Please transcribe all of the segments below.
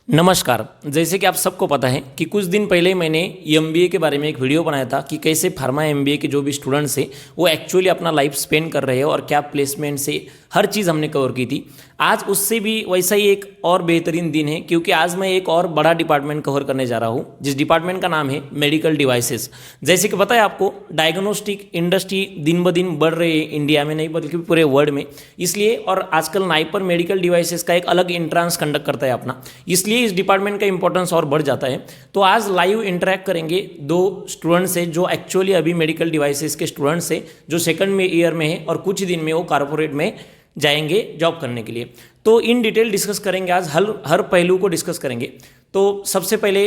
नमस्कार। जैसे कि आप सबको पता है कि कुछ दिन पहले मैंने एमबीए के बारे में एक वीडियो बनाया था कि कैसे फार्मा एमबीए के जो भी स्टूडेंट्स हैं वो एक्चुअली अपना लाइफ स्पेंड कर रहे हैं और क्या प्लेसमेंट से हर चीज़ हमने कवर की थी। आज उससे भी वैसा ही एक और बेहतरीन दिन है क्योंकि आज मैं एक और बड़ा डिपार्टमेंट कवर करने जा रहा हूँ जिस डिपार्टमेंट का नाम है मेडिकल डिवाइसेस। जैसे कि पता है आपको, डायग्नोस्टिक इंडस्ट्री दिन ब दिन बढ़ रही है इंडिया में नहीं बल्कि पूरे वर्ल्ड में। इसलिए और आजकल नाइपर मेडिकल डिवाइसेस का एक अलग एंट्रेंस कंडक्ट करता है अपना, इसलिए इस डिपार्टमेंट का इंपॉर्टेंस और बढ़ जाता है। तो आज लाइव इंटरेक्ट करेंगे दो स्टूडेंट्स से जो एक्चुअली अभी मेडिकल डिवाइसेस के स्टूडेंट्स से जो सेकंड में ईयर में है और कुछ दिन में वो कॉर्पोरेट में जाएंगे जॉब करने के लिए। तो इन डिटेल डिस्कस करेंगे आज, हर पहलू को डिस्कस करेंगे। तो सबसे पहले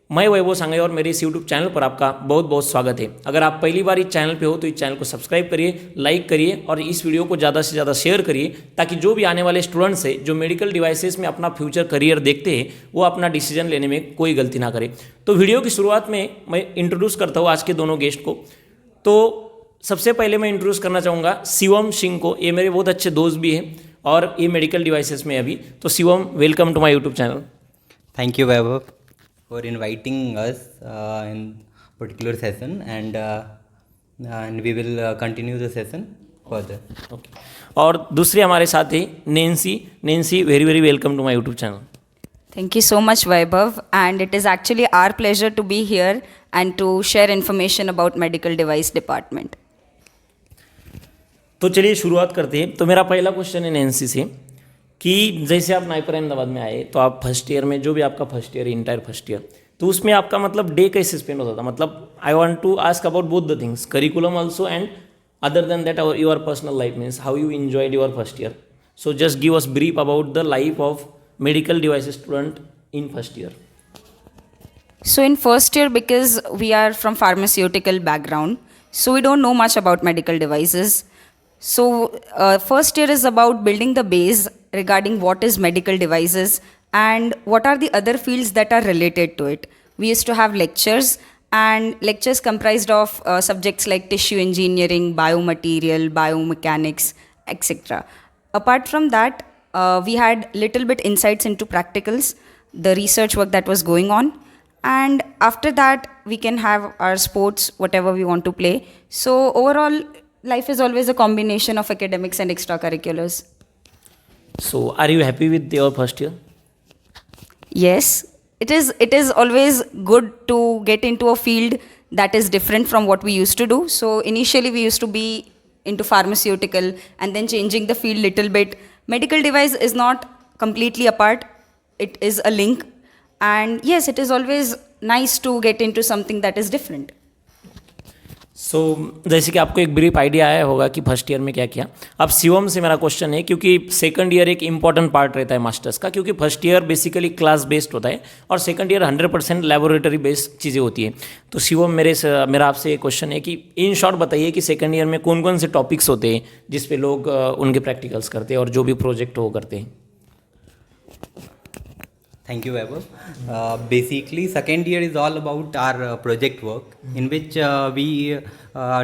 मैं वैभव सांगळे और मेरे इस यूट्यूब चैनल पर आपका बहुत बहुत स्वागत है। अगर आप पहली बार इस चैनल पे हो तो इस चैनल को सब्सक्राइब करिए, लाइक करिए और इस वीडियो को ज़्यादा से ज़्यादा शेयर करिए ताकि जो भी आने वाले स्टूडेंट्स हैं जो मेडिकल डिवाइसेस में अपना फ्यूचर करियर देखते हैं वो अपना डिसीजन लेने में कोई गलती ना करे। तो वीडियो की शुरुआत में मैं इंट्रोड्यूस करता हूँ आज के दोनों गेस्ट को। तो सबसे पहले मैं इंट्रोड्यूस करना चाहूँगा शिवम सिंह को। ये मेरे बहुत अच्छे दोस्त भी हैं और ये मेडिकल डिवाइसेस में अभी। तो Shivam, welcome to my YouTube channel. Thank you, Vaibhav, for inviting us in particular session, and we will continue the session further. ओके। और दूसरे हमारे साथ है Nancy, very very welcome to my YouTube channel. Thank you so much, Vaibhav, and it is actually our pleasure to be here and to share information about medical device department. तो चलिए शुरुआत करते हैं। तो मेरा पहला क्वेश्चन है Nancy से कि जैसे आप नाइपर अहमदाबाद में आए तो आप फर्स्ट ईयर में जो भी आपका first year entire first year, तो उसमें आपका मतलब डे कैसे स्पेंड होता था? मतलब I want to ask about both the things, curriculum also and other than that your personal life means how you enjoyed your first year. So just give us brief about the life of medical device student in first year. So in first year, because we are from pharmaceutical background, so we don't know much about medical devices. So first year is about building the base regarding what is medical devices and what are the other fields that are related to it. We used to have lectures, and lectures comprised of subjects like tissue engineering, biomaterial, biomechanics, etc. Apart from that, we had little bit insights into practicals, the research work that was going on, and after that we can have our sports, whatever we want to play. So overall, life is always a combination of academics and extracurriculars. So are you happy with your first year? Yes, it is always good to get into a field that is different from what we used to do. So initially we used to be into pharmaceutical and then changing the field little bit. Medical device is not completely apart, it is a link, and yes, it is always nice to get into something that is different. सो जैसे कि आपको एक brief idea आया होगा कि first year में क्या किया। अब शिवम से मेरा क्वेश्चन है क्योंकि सेकंड ईयर एक इंपॉर्टेंट पार्ट रहता है मास्टर्स का, क्योंकि first year basically class based होता है और सेकंड ईयर 100% लेबोरेटरी बेस्ड चीज़ें होती है। तो शिवम, मेरा आपसे एक क्वेश्चन है कि इन शॉर्ट बताइए कि सेकंड ईयर में कौन कौन से टॉपिक्स होते हैं जिस पे लोग उनके प्रैक्टिकल्स करते हैं और जो भी प्रोजेक्ट वो करते हैं। Thank you, Vaibhav. Basically, second year is all about our project work, in which we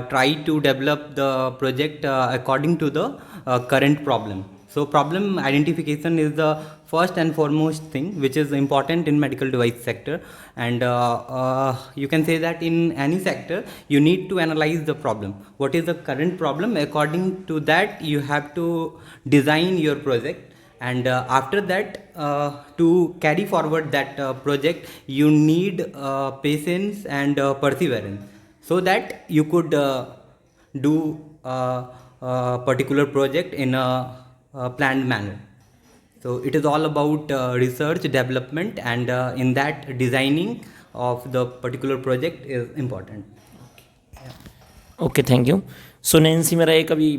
try to develop the project according to the current problem. So, problem identification is the first and foremost thing which is important in medical device sector, and you can say that in any sector you need to analyze the problem. What is the current problem? According to that, you have to design your project. And after that, to carry forward that project, you need patience and perseverance, so that you could do a particular project in a planned manner. So it is all about research development, and in that designing of the particular project is important. Okay, thank you. So Nancy, मेरा एक अभी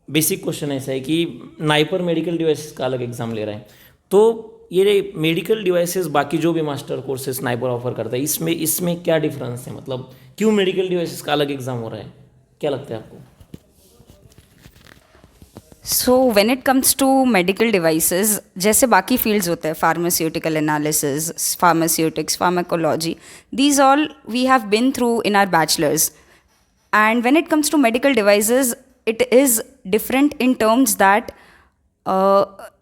basic question ऐसा है कि NIPER medical devices का अलग exam ले रहा है, तो ये मेडिकल डिवाइसेस बाकी जो भी मास्टर कोर्सेस नाइपर ऑफर करता है इसमें क्या डिफरेंस है? मतलब क्यों मेडिकल डिवाइसेस का अलग एग्जाम हो रहा है, क्या लगता है आपको? So when it comes to medical devices, जैसे बाकी fields होते हैं, pharmaceutical analysis, pharmaceutics, pharmacology, these all we have been through in our bachelors. And when it comes to medical devices, it is different in terms that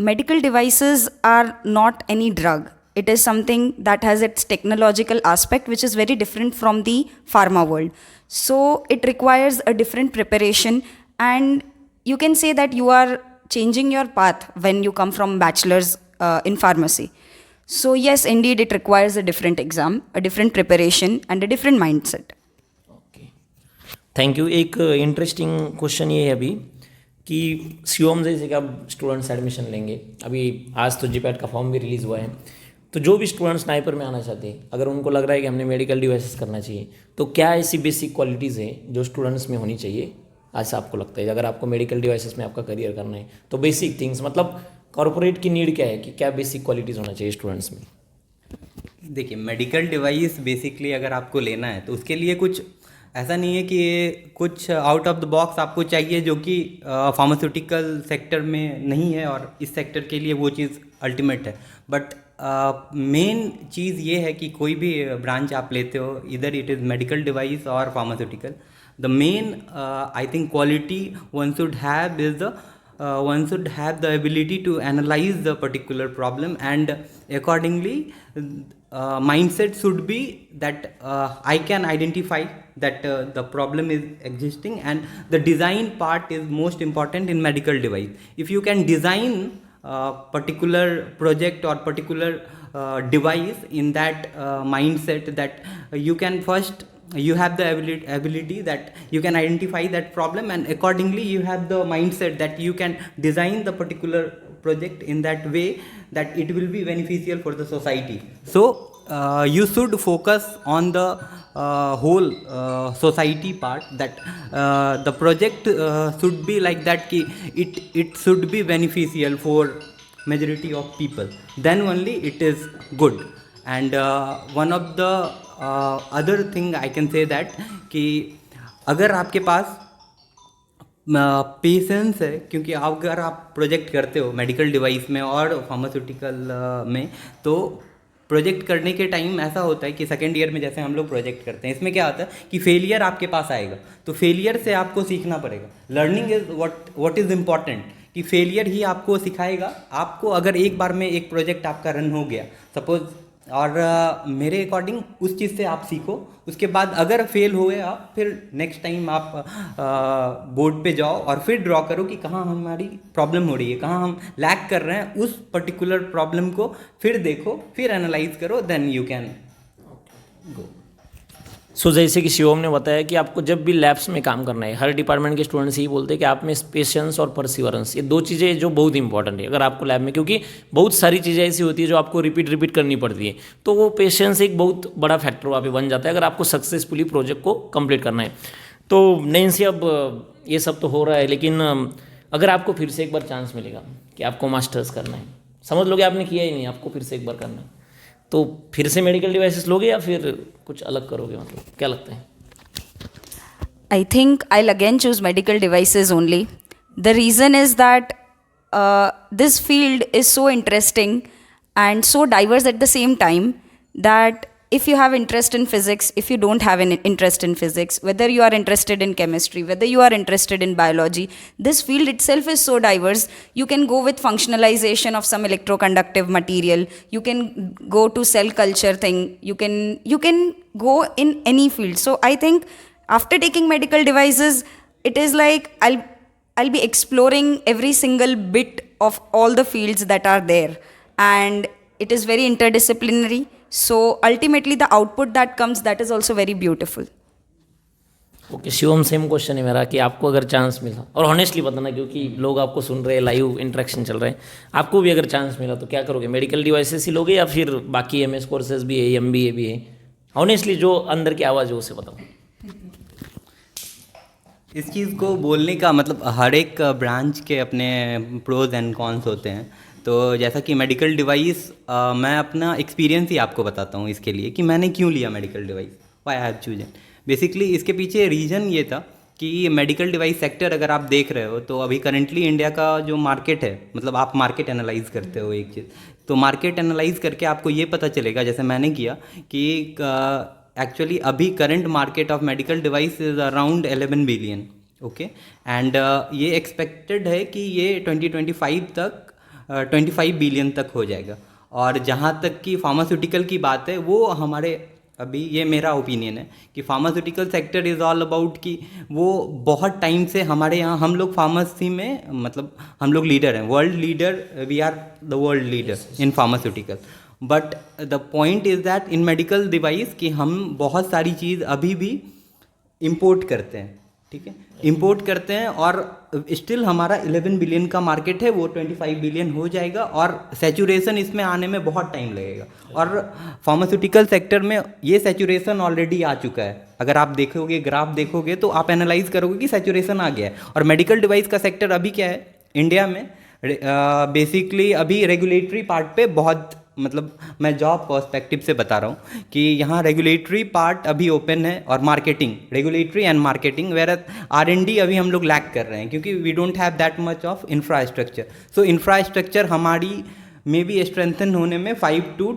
medical devices are not any drug. It is something that has its technological aspect, which is very different from the pharma world. So it requires a different preparation, and you can say that you are changing your path when you come from bachelor's in pharmacy. So yes, indeed, it requires a different exam, a different preparation, and a different mindset. Okay, thank you. एक interesting question ये है अभी कि शिवम जैसे कि अब students admission लेंगे, अभी आज तो जीपैट का फॉर्म भी रिलीज़ हुआ है, तो जो भी स्टूडेंट्स स्नाइपर में आना चाहते हैं, अगर उनको लग रहा है कि हमने मेडिकल डिवाइसेस करना चाहिए, तो क्या ऐसी बेसिक क्वालिटीज़ हैं जो स्टूडेंट्स में होनी चाहिए ऐसा आपको लगता है? अगर आपको मेडिकल डिवाइसेस में आपका करियर करना है तो बेसिक थिंग्स, मतलब कॉर्पोरेट की नीड क्या है कि क्या बेसिक क्वालिटीज़ होना चाहिए स्टूडेंट्स में? देखिए, मेडिकल डिवाइस बेसिकली अगर आपको लेना है तो उसके लिए कुछ ऐसा नहीं है कि ये कुछ आउट ऑफ द बॉक्स आपको चाहिए जो कि फार्मास्यूटिकल सेक्टर में नहीं है और इस सेक्टर के लिए वो चीज़ अल्टीमेट है। बट मेन चीज़ ये है कि कोई भी ब्रांच आप लेते हो, इधर इट इज़ मेडिकल डिवाइस और pharmaceutical, the main I think quality one should have is the one should have the ability to analyze the particular problem, and accordingly mindset should be that I can identify that the problem is existing, and the design part is most important in medical device. If you can design particular project or particular device in that mindset, that you can first, you have the ability that you can identify that problem, and accordingly you have the mindset that you can design the particular project in that way that it will be beneficial for the society. So you should focus on the whole society part, that the project should be like that ki it should be beneficial for majority of people, then only it is good. And one of the other thing I can say that कि अगर आपके पास patience है, क्योंकि अगर आप project करते हो medical device में और फार्मास्यूटिकल में, तो प्रोजेक्ट करने के टाइम ऐसा होता है कि सेकेंड ईयर में जैसे हम लोग प्रोजेक्ट करते हैं, इसमें क्या होता है कि फेलियर आपके पास आएगा, तो फेलियर से आपको सीखना पड़ेगा। Learning is what is important, कि फेलियर ही आपको सिखाएगा। आपको अगर एक बार में एक प्रोजेक्ट आपका रन हो गया सपोज, और मेरे अकॉर्डिंग उस चीज़ से आप सीखो, उसके बाद अगर फेल हुए आप, फिर नेक्स्ट टाइम आप बोर्ड पे जाओ और फिर ड्रॉ करो कि कहाँ हमारी प्रॉब्लम हो रही है, कहाँ हम लैक कर रहे हैं, उस पर्टिकुलर प्रॉब्लम को फिर देखो, फिर एनालाइज करो, देन यू कैन गो। सो जैसे कि शिवम ने बताया कि आपको जब भी लैब्स में काम करना है, हर डिपार्टमेंट के स्टूडेंट्स यही बोलते हैं कि आप में पेशेंस और परसिवरेंस, ये दो चीज़ें जो बहुत इंपॉर्टेंट है अगर आपको लैब में, क्योंकि बहुत सारी चीज़ें ऐसी होती है जो आपको रिपीट करनी पड़ती है, तो वो पेशेंस एक बहुत बड़ा फैक्टर वहाँ पे बन जाता है अगर आपको सक्सेसफुली प्रोजेक्ट को कंप्लीट करना है। तो नैन्सी, अब ये सब तो हो रहा है, लेकिन अगर आपको फिर से एक बार चांस मिलेगा कि आपको मास्टर्स करना है, समझ लो कि आपने किया ही नहीं, आपको फिर से एक बार करना है, तो फिर से मेडिकल डिवाइसेस लोगे या फिर कुछ अलग करोगे, मतलब क्या लगता है? I think I'll again choose medical devices only. The reason is that this field is so interesting and so diverse at the same time, that if you have interest in physics, if you don't have an interest in physics, whether you are interested in chemistry, whether you are interested in biology, this field itself is so diverse. You can go with functionalization of some electroconductive material, you can go to cell culture thing, you can go in any field. So I think after taking medical devices, it is like I'll be exploring every single bit of all the fields that are there, and it is very interdisciplinary. So ultimately the output that comes, that is also very beautiful. Okay Shivam, same question है मेरा कि आपको अगर chance मिला, और honestly बताना क्योंकि लोग आपको सुन रहे हैं, लाइव इंटरेक्शन चल रहे हैं, आपको भी अगर चांस मिला तो क्या करोगे? मेडिकल डिवाइसेस ही लोगे या फिर बाकी एमएस कोर्सेज भी है, एमबीए भी है? ऑनेस्टली जो अंदर की आवाज़ है उसे बताओ। इस चीज़ को बोलने का मतलब हर एक ब्रांच के अपने प्रोज एंड कॉन्स होते हैं। तो जैसा कि मेडिकल डिवाइस, मैं अपना एक्सपीरियंस ही आपको बताता हूँ इसके लिए कि मैंने क्यों लिया medical device, why I have chosen. Basically इसके पीछे रीज़न ये था कि मेडिकल डिवाइस सेक्टर अगर आप देख रहे हो तो अभी करंटली इंडिया का जो मार्केट है, मतलब आप मार्केट एनालाइज करते हो एक चीज़, तो मार्केट एनालाइज करके आपको ये पता चलेगा, जैसे मैंने किया, कि एक्चुअली अभी current market of medical device is around 11 billion, okay. And ये एक्सपेक्टेड है कि ये 2025 तक 25 बिलियन तक हो जाएगा। और जहाँ तक कि फार्मास्यूटिकल की बात है, वो हमारे अभी ये मेरा ओपिनियन है कि pharmaceutical sector is all about कि वो बहुत टाइम से हमारे यहाँ, हम लोग फार्मेसी में मतलब हम लोग लीडर हैं, world leader, we are the world leader in pharmaceutical. But the point is that in medical device कि हम बहुत सारी चीज़ अभी भी इम्पोर्ट करते हैं, ठीक है, इम्पोर्ट करते हैं, और स्टिल हमारा 11 बिलियन का मार्केट है, वो 25 बिलियन हो जाएगा, और सैचुरेशन इसमें आने में बहुत टाइम लगेगा। और फार्मास्यूटिकल सेक्टर में ये सैचुरेशन ऑलरेडी आ चुका है। अगर आप देखोगे, ग्राफ देखोगे, तो आप एनालाइज करोगे कि सैचुरेशन आ गया है। और मेडिकल डिवाइस का सेक्टर अभी क्या है इंडिया में, बेसिकली अभी रेगुलेटरी पार्ट पे बहुत, मतलब मैं जॉब पर्सपेक्टिव से बता रहा हूँ कि यहाँ रेगुलेटरी पार्ट अभी ओपन है, और marketing, regulatory and marketing, where R&D अभी हम लोग लैक कर रहे हैं क्योंकि we don't have that much of infrastructure. So infrastructure हमारी मे बी स्ट्रेंथन होने में 5 to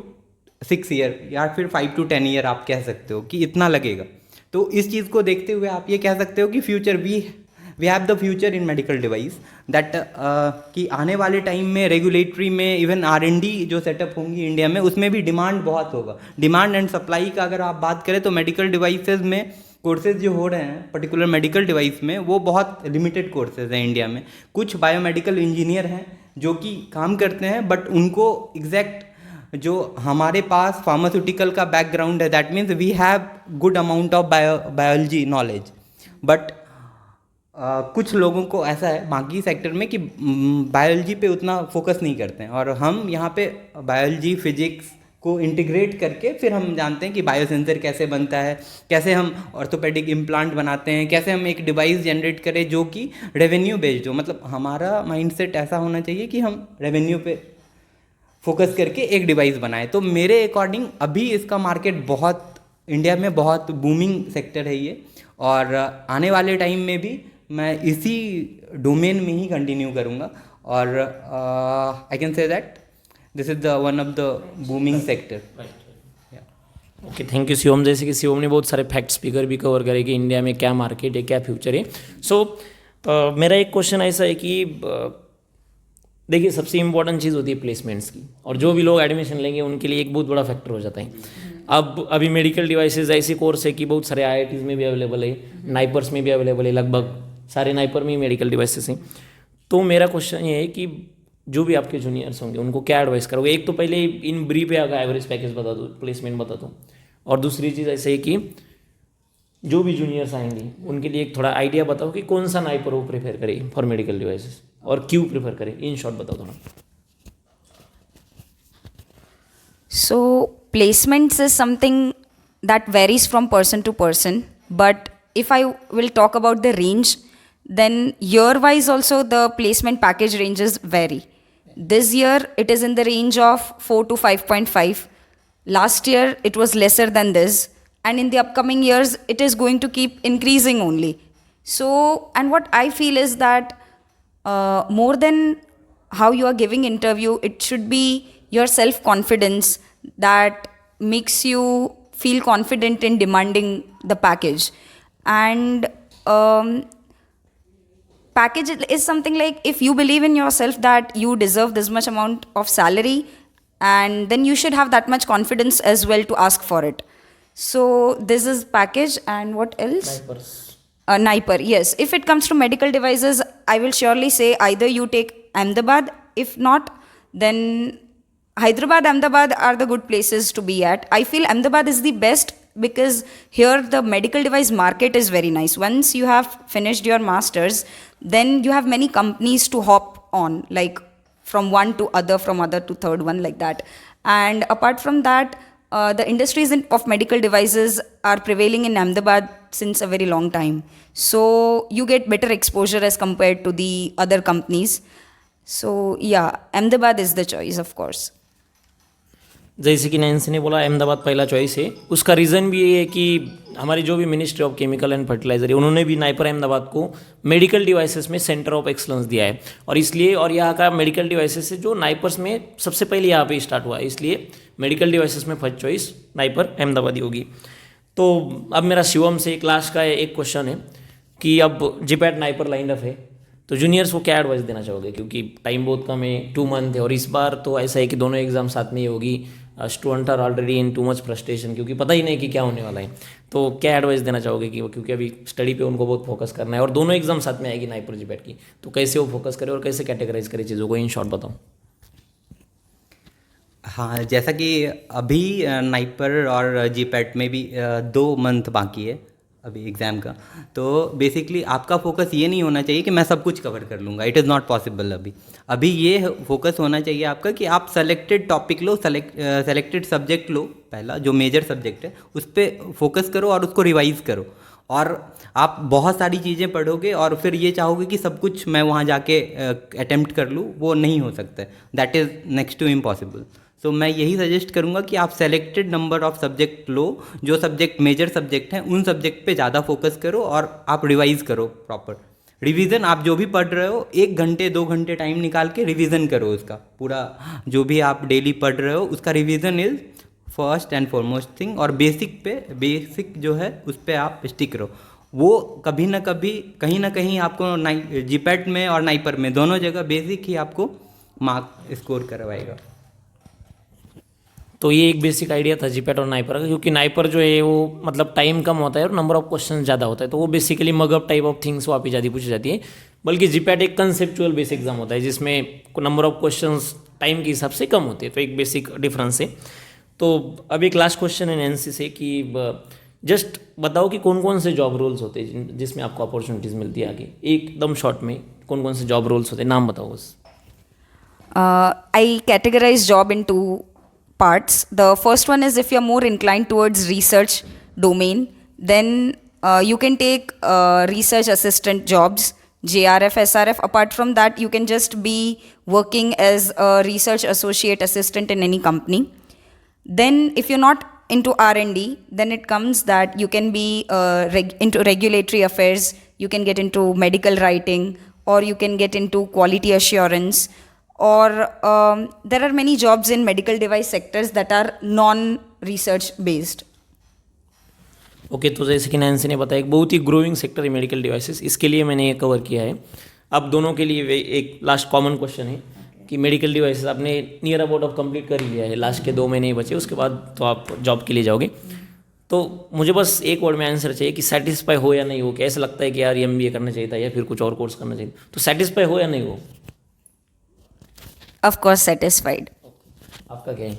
6 ईयर या फिर 5 to 10 ईयर आप कह सकते हो कि इतना लगेगा। तो इस चीज़ को देखते हुए आप ये कह सकते हो कि future we have the future in medical device that, कि आने वाले टाइम में रेगुलेटरी में, इवन R&D जो सेटअप होंगी इंडिया में, उसमें भी डिमांड बहुत होगा। डिमांड एंड सप्लाई का अगर आप बात करें तो मेडिकल डिवाइसेज में कोर्सेज जो हो रहे हैं पर्टिकुलर मेडिकल डिवाइस में, वो बहुत लिमिटेड कोर्सेज हैं इंडिया में। कुछ बायोमेडिकल इंजीनियर हैं जो कि काम करते हैं, बट उनको एग्जैक्ट जो हमारे पास फार्मास्यूटिकल का बैकग्राउंड है, that means we have good amount of biology knowledge, but कुछ लोगों को ऐसा है बाकी सेक्टर में कि बायोलॉजी पे उतना फोकस नहीं करते हैं, और हम यहाँ पे बायोलॉजी फिजिक्स को इंटीग्रेट करके फिर हम जानते हैं कि बायोसेंसर कैसे बनता है, कैसे हम ऑर्थोपेडिक इम्प्लांट बनाते हैं, कैसे हम एक डिवाइस जनरेट करें जो कि रेवेन्यू बेस्ड हो। मतलब हमारा माइंडसेट ऐसा होना चाहिए कि हम रेवेन्यू पे फोकस करके एक डिवाइस बनाएं। तो मेरे अकॉर्डिंग अभी इसका मार्केट बहुत, इंडिया में बहुत बूमिंग सेक्टर है ये, और आने वाले टाइम में भी मैं इसी डोमेन में ही कंटिन्यू करूँगा, और I can say that this is the one of the booming sector. Okay, thank you Shivam. जैसे कि शिवम ने बहुत सारे फैक्ट्स फिगर भी कवर करे कि इंडिया में क्या मार्केट है, क्या फ्यूचर है। सो मेरा एक क्वेश्चन ऐसा है कि देखिए, सबसे इंपॉर्टेंट चीज़ होती है प्लेसमेंट्स की, और जो भी लोग एडमिशन लेंगे उनके लिए एक बहुत बड़ा फैक्टर हो जाता है। अब अभी मेडिकल डिवाइसेस ऐसे कोर्स है कि बहुत सारे IITs में भी अवेलेबल है, नाइपर्स में भी अवेलेबल है, लगभग सारे नाइपर में ही मेडिकल डिवाइसेस हैं। तो मेरा क्वेश्चन ये है कि जो भी आपके जूनियर्स होंगे उनको क्या एडवाइस करोगे? एक तो पहले इन ब्रीफ पे अगर एवरेज पैकेज बता दो, प्लेसमेंट बता दो, और दूसरी चीज़ ऐसे है कि जो भी जूनियर्स आएंगे उनके लिए एक थोड़ा आइडिया बताओ कि कौन सा नाइपर वो प्रेफर करे फॉर मेडिकल डिवाइसेस, और क्यों प्रेफर करे, इन शॉर्ट बताओ थोड़ा। So, placements is something that varies from person to person. But if I will talk about the range, then year-wise also the placement package ranges vary. This year it is in the range of 4 to 5.5. Last year it was lesser than this, and in the upcoming years it is going to keep increasing only. So, and what I feel is that more than how you are giving interview, it should be your self-confidence that makes you feel confident in demanding the package. And package is something like, if you believe in yourself that you deserve this much amount of salary, and then you should have that much confidence as well to ask for it. So this is package. And what else? Naipers. Niper, yes. If it comes to medical devices, I will surely say either you take Ahmedabad. If not, then Hyderabad, Ahmedabad are the good places to be at. I feel Ahmedabad is the best because here the medical device market is very nice. Once you have finished your masters, then you have many companies to hop on, like from one to other, from other to third one, like that. And apart from that, the industries of medical devices are prevailing in Ahmedabad since a very long time. So you get better exposure as compared to the other companies. So yeah, Ahmedabad is the choice, of course. जैसे कि Nancy ने बोला अहमदाबाद पहला choice है, उसका reason भी ये है कि हमारी जो भी ministry of chemical and fertilizer है उन्होंने भी नाइपर अहमदाबाद को मेडिकल डिवाइसेस में सेंटर ऑफ एक्सलेंस दिया है, और इसलिए, और यहाँ का मेडिकल डिवाइसेस है जो नाइपर्स में सबसे पहले यहाँ पे स्टार्ट हुआ है, इसलिए मेडिकल डिवाइसेस में फर्स्ट चॉइस नाइपर अहमदाबाद ही होगी। तो अब मेरा शिवम से एक लास्ट का एक क्वेश्चन है कि अब जिपैट नाइपर लाइन अप है, तो जूनियर्स को क्या एडवाइस देना चाहोगे, क्योंकि टाइम बहुत कम है, 2 मंथ है, और इस बार तो ऐसा है कि दोनों एग्जाम साथ में ही होगी। Student are already in too much frustration, क्योंकि पता ही नहीं कि क्या होने वाला है। तो क्या एडवाइस देना चाहोगे कि क्योंकि अभी स्टडी पे उनको बहुत फोकस करना है और दोनों एग्जाम साथ में आएगी नाइपर जीपैट की, तो कैसे वो फोकस करें और कैसे कैटेगराइज करें चीज़ों को, इन शॉर्ट बताओ। हाँ, जैसा कि अभी नाइपर और जीपैट में भी 2 मंथ बाकी है अभी एग्ज़ाम का, तो बेसिकली आपका फोकस ये नहीं होना चाहिए कि मैं सब कुछ कवर कर लूँगा, इट इज़ नॉट पॉसिबल। अभी ये फोकस होना चाहिए आपका कि आप सेलेक्टेड टॉपिक लो, सेलेक्टेड सब्जेक्ट लो, पहला जो मेजर सब्जेक्ट है उस पर फोकस करो और उसको रिवाइज़ करो। और आप बहुत सारी चीज़ें पढ़ोगे और फिर ये चाहोगे कि सब कुछ मैं वहाँ जाके अटेम्प्ट कर लूँ, वो नहीं हो सकता है, that is next to impossible. So मैं यही सजेस्ट करूँगा कि आप सेलेक्टेड नंबर ऑफ सब्जेक्ट लो, जो सब्जेक्ट मेजर सब्जेक्ट हैं उन सब्जेक्ट पे ज़्यादा फोकस करो और आप रिवाइज़ करो प्रॉपर। रिवीजन आप जो भी पढ़ रहे हो 1 घंटे 2 घंटे टाइम निकाल के रिवीजन करो उसका पूरा, जो भी आप डेली पढ़ रहे हो उसका revision is first and foremost thing. और बेसिक जो है उस पर आप स्टिक रहो, वो कभी ना कभी कहीं ना कहीं आपको जीपैट में और नाइपर में दोनों जगह बेसिक ही आपको मार्क स्कोर करवाएगा। तो ये एक बेसिक आइडिया था जीपैट और नाइपर का, क्योंकि नाइपर जो है वो मतलब टाइम कम होता है और नंबर ऑफ क्वेश्चन ज़्यादा होता है, तो वो basically mug up type of things वहाँ पे ज़्यादा पूछी जाती है। बल्कि जीपैट एक कंसेप्चुअल बेस एग्जाम होता है जिसमें नंबर ऑफ क्वेश्चंस टाइम के हिसाब से कम होते हैं, तो एक बेसिक डिफरेंस है। तो अब एक लास्ट क्वेश्चन है नैन्सी से कि जस्ट बताओ कि कौन कौन से जॉब रोल्स होते हैं जिसमें आपको अपॉर्चुनिटीज़ मिलती है आगे, एकदम शॉर्ट में कौन कौन से जॉब रोल्स होते हैं, नाम बताओ बस। I categorize job into parts. The first one is if you're more inclined towards research domain, then you can take research assistant jobs, JRF, SRF. Apart from that, you can just be working as a research associate assistant in any company. Then if you're not into R&D, then it comes that you can be into regulatory affairs, you can get into medical writing, or you can get into quality assurance, or there are many jobs in medical device sectors that are non-research based. Okay तो जैसे कि Nancy ने बताया एक बहुत ही growing sector है medical devices, इसके लिए मैंने ये कवर किया है। अब दोनों के लिए एक लास्ट कॉमन क्वेश्चन है कि मेडिकल डिवाइसेस आपने नियर अबाउट ऑफ कंप्लीट कर ही लिया है, लास्ट के 2 महीने ही बचे, उसके बाद तो आप जॉब के लिए जाओगे। तो मुझे बस एक वर्ड में आंसर चाहिए कि सेटिस्फाई हो या नहीं हो, क्या ऐसा लगता है कि यार MBA करना चाहिए था या फिर कुछ और कोर्स करना चाहिए, तो सेटिस्फाई हो या नहीं हो? Of course, satisfied. आपका क्या है?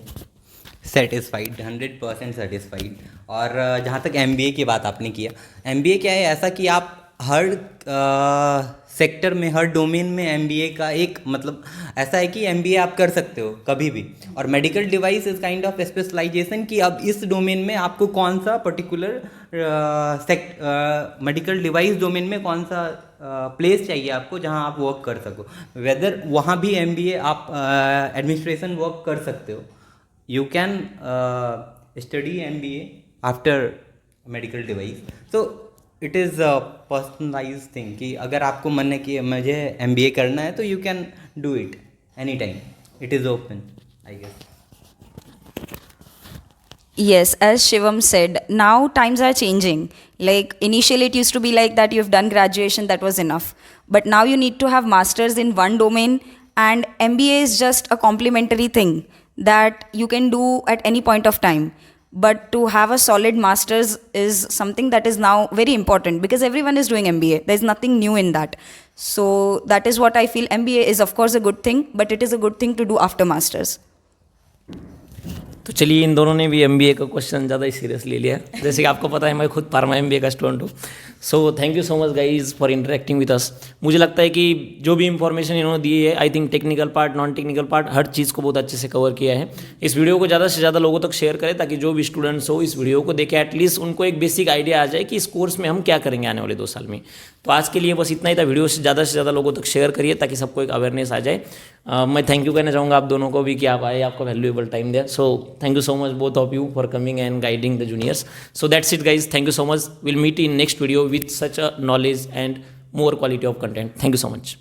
Satisfied, 100% satisfied. और जहाँ तक MBA की बात आपने किया, MBA क्या है ऐसा कि आप हर सेक्टर में, हर डोमेन में MBA का एक मतलब ऐसा है कि MBA आप कर सकते हो कभी भी। और medical device is kind of specialisation कि अब इस डोमेन में आपको कौन सा पर्टिकुलर मेडिकल डिवाइस डोमेन में कौन सा प्लेस चाहिए आपको जहां आप वर्क कर सको, वेदर वहाँ भी MBA आप एडमिनिस्ट्रेशन वर्क कर सकते हो। You can study MBA after medical device. So it is a personalise thing कि अगर आपको मन है कि मुझे MBA करना है तो you can do it any time, it is open I guess. Yes, as Shivam said, now times are changing. Like initially it used to be like that you've done graduation, that was enough. But now you need to have masters in one domain, and MBA is just a complementary thing that you can do at any point of time. But to have a solid masters is something that is now very important because everyone is doing MBA. There's nothing new in that. So that is what I feel. MBA is of course a good thing, but it is a good thing to do after masters. तो चलिए इन दोनों ने भी MBA का question ज़्यादा ही serious ले लिया, जैसे कि आपको पता है मैं खुद फार्मा MBA का स्टूडेंट हूँ। So thank you so much guys for interacting with us. मुझे लगता है कि जो भी इंफॉर्मेशन इन्होंने दी है, I think technical part, non technical part, हर चीज़ को बहुत अच्छे से कवर किया है। इस वीडियो को ज़्यादा से ज़्यादा लोगों तक शेयर करें ताकि जो भी स्टूडेंट्स हो इस वीडियो को देखें, एटलीस्ट उनको एक बेसिक आइडिया आ जाए कि इस कोर्स में हम क्या करेंगे आने वाले 2 साल में। तो आज के लिए बस इतना ही था, वीडियो से ज़्यादा लोगों तक शेयर करिए ताकि सबको एक अवेयरनेस आ जाए। मैं थैंक यू कहना चाहूँगा आप दोनों को भी कि आप आए, आपका वैल्यूएबल टाइम दिया। So thank you so much both of you for coming and guiding the juniors. So that's it guys, thank you so much. We'll meet in next video with such a knowledge and more quality of content. Thank you so much.